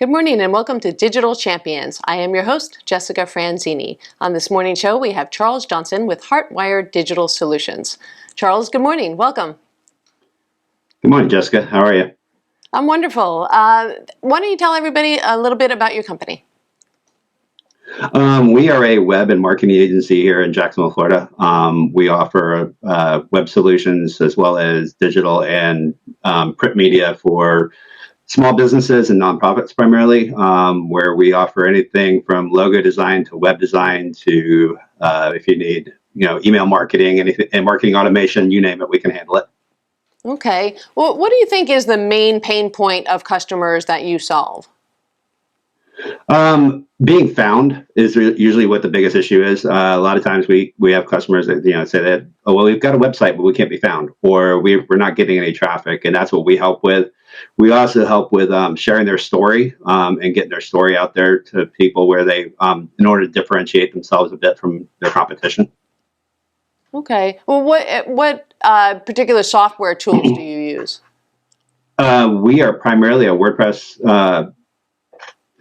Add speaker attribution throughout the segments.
Speaker 1: Good morning and welcome to Digital Champions. I am your host, Jessica Franzini. On this morning show, we have Charles Johnston with Heartwired Digital Solutions. Charles, good morning. Welcome.
Speaker 2: Good morning, Jessica. How are you?
Speaker 1: I'm wonderful. Why don't you tell everybody a little bit about your company?
Speaker 2: We are a web and marketing agency here in Jacksonville, Florida. We offer web solutions as well as digital and print media for small businesses and nonprofits primarily, where we offer anything from logo design to web design to if you need, email marketing, anything, and marketing automation, you name it, we can handle it.
Speaker 1: Okay. Well, what do you think is the main pain point of customers that you solve?
Speaker 2: Being found is usually what the biggest issue is. A lot of times we have customers that say that, oh, well, we've got a website, but we can't be found, or we're not getting any traffic, and that's what we help with. We also help with sharing their story and getting their story out there to people where they, in order to differentiate themselves a bit from their competition.
Speaker 1: Okay. Well, what particular software tools do you use?
Speaker 2: We are primarily a WordPress.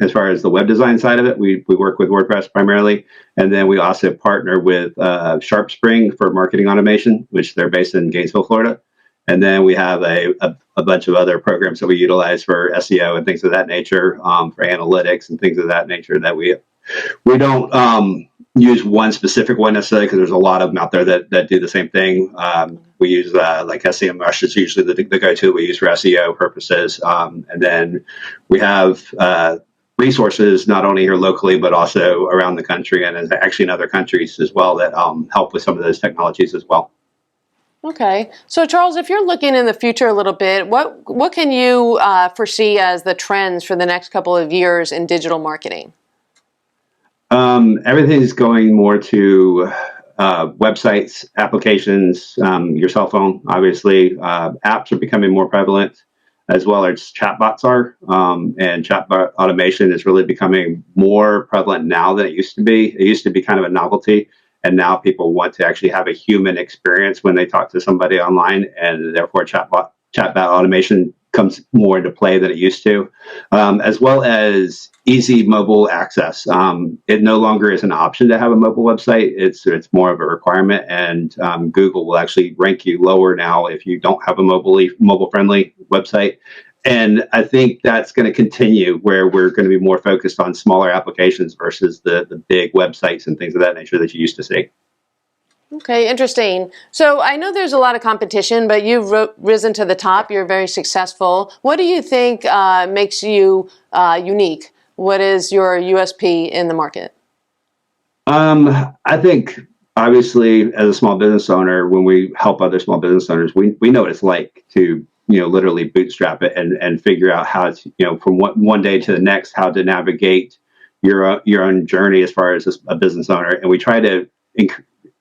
Speaker 2: As far as the web design side of it, we work with WordPress primarily, and then we also partner with SharpSpring for marketing automation, which they're based in Gainesville, Florida. And then we have a bunch of other programs that we utilize for SEO and things of that nature, for analytics and things of that nature that we don't use one specific one necessarily, because there's a lot of them out there that do the same thing. We use like SEMrush is usually the go-to we use for SEO purposes. And then we have resources not only here locally, but also around the country and actually in other countries as well that help with some of those technologies as well.
Speaker 1: Okay. So, Charles, if you're looking in the future a little bit, what can you foresee as the trends for the next couple of years in digital marketing?
Speaker 2: Everything's going more to websites, applications, your cell phone, obviously. Apps are becoming more prevalent, as well as chatbots are. And chatbot automation is really becoming more prevalent now than it used to be. It used to be kind of a novelty, and now people want to actually have a human experience when they talk to somebody online, and therefore chatbot automation comes more into play than it used to, as well as easy mobile access. It no longer is an option to have a mobile website. It's more of a requirement, and Google will actually rank you lower now if you don't have a mobile-friendly website. And I think that's going to continue, where we're going to be more focused on smaller applications versus the big websites and things of that nature that you used to see.
Speaker 1: Okay, interesting. So I know there's a lot of competition, but you've risen to the top. You're very successful. What do you think makes you unique? What is your USP in the market?
Speaker 2: I think, obviously, as a small business owner, when we help other small business owners, we know what it's like to literally bootstrap it and figure out how to, from one day to the next, how to navigate your own journey as far as a business owner. And we try to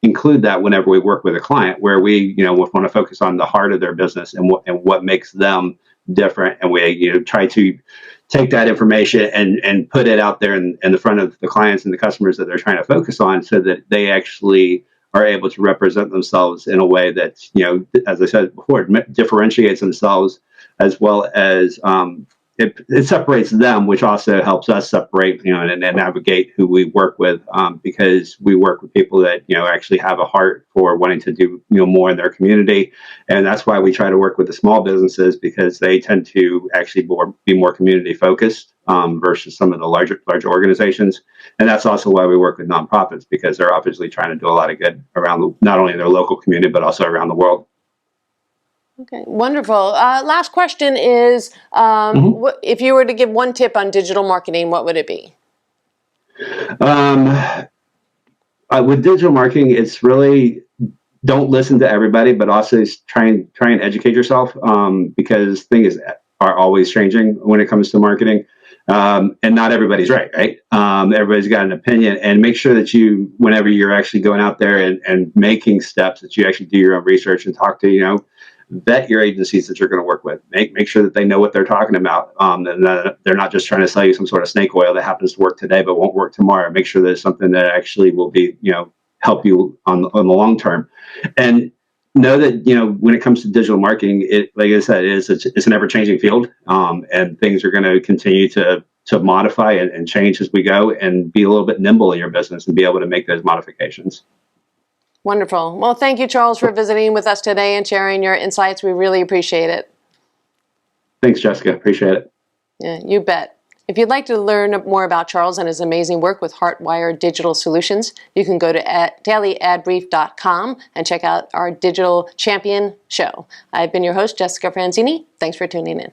Speaker 2: include that whenever we work with a client, where we want to focus on the heart of their business and what makes them different, and we try to take that information and put it out there in the front of the clients and the customers that they're trying to focus on, so that they actually are able to represent themselves in a way that, as I said before, differentiates themselves, as well as it separates them, which also helps us separate, and navigate who we work with, because we work with people that, actually have a heart for wanting to do, more in their community. And that's why we try to work with the small businesses, because they tend to actually be more community focused, versus some of the larger organizations. And that's also why we work with nonprofits, because they're obviously trying to do a lot of good around not only their local community, but also around the world.
Speaker 1: Okay, wonderful. Last question is, if you were to give one tip on digital marketing, what would it be?
Speaker 2: With digital marketing, it's really, don't listen to everybody, but also try and educate yourself, because things are always changing when it comes to marketing. And not everybody's right? Everybody's got an opinion, and make sure that whenever you're actually going out there and making steps, that you actually do your own research and talk to, vet your agencies that you're going to work with. Make sure that they know what they're talking about, and that they're not just trying to sell you some sort of snake oil that happens to work today but won't work tomorrow. Make sure that it's something that actually will be, help you on the long term. And know that, when it comes to digital marketing, like I said, it's an ever-changing field, and things are going to continue to to modify and change as we go, and be a little bit nimble in your business and be able to make those modifications.
Speaker 1: Wonderful. Well, thank you, Charles, for visiting with us today and sharing your insights. We really appreciate it.
Speaker 2: Thanks, Jessica. Appreciate it.
Speaker 1: Yeah, you bet. If you'd like to learn more about Charles and his amazing work with Heartwired Digital Solutions, you can go to dailyadbrief.com and check out our Digital Champion show. I've been your host, Jessica Franzini. Thanks for tuning in.